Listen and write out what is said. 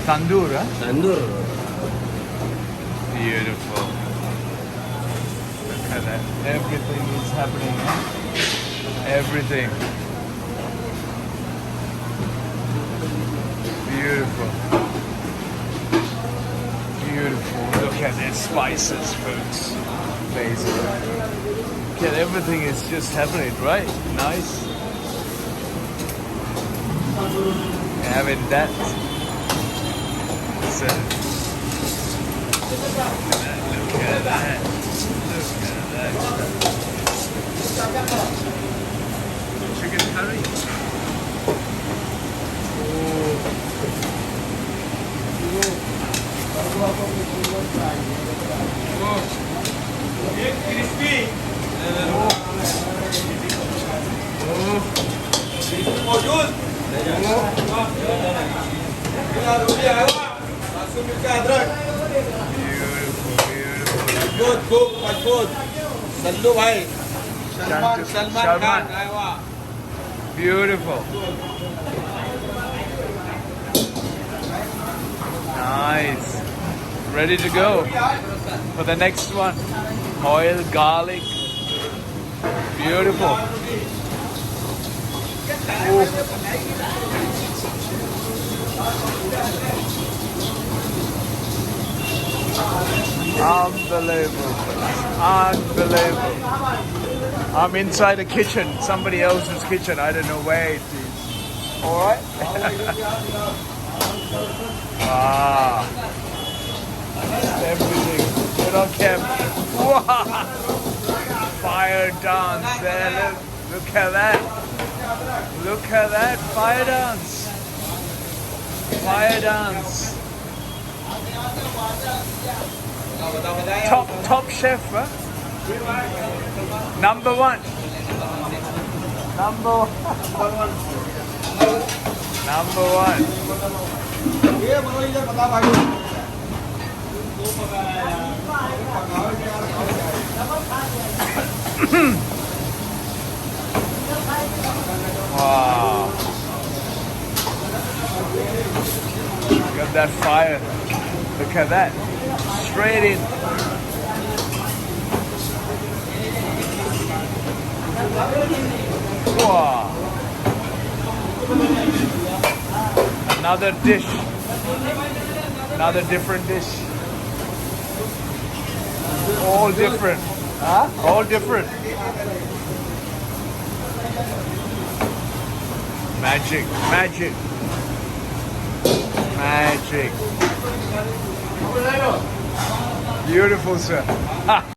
Tandoor, huh? Tandoor. Beautiful. Look at that. Everything is happening. Everything. Beautiful. Beautiful. Look at the spices, folks. Basil. Look at everything is just happening, right? Nice. Having that. So, look at that. Look at that. Chicken curry. Salman. Beautiful. Nice. Ready to go for the next one. Oil, garlic. Beautiful. Unbelievable. Unbelievable. I'm inside the kitchen, somebody else's kitchen. I don't know where it is. Alright? Ah. Everything. Get on camp. Wow. Fire dance there. Look at that. Look at that. Fire dance. Fire dance. Top chef, huh? Number one. Number one. Wow. Look at that fire. Look at that. Straight in. Wow. Another dish. Another different dish. All different. Huh? All different. Magic. Magic. Magic. Beautiful, sir.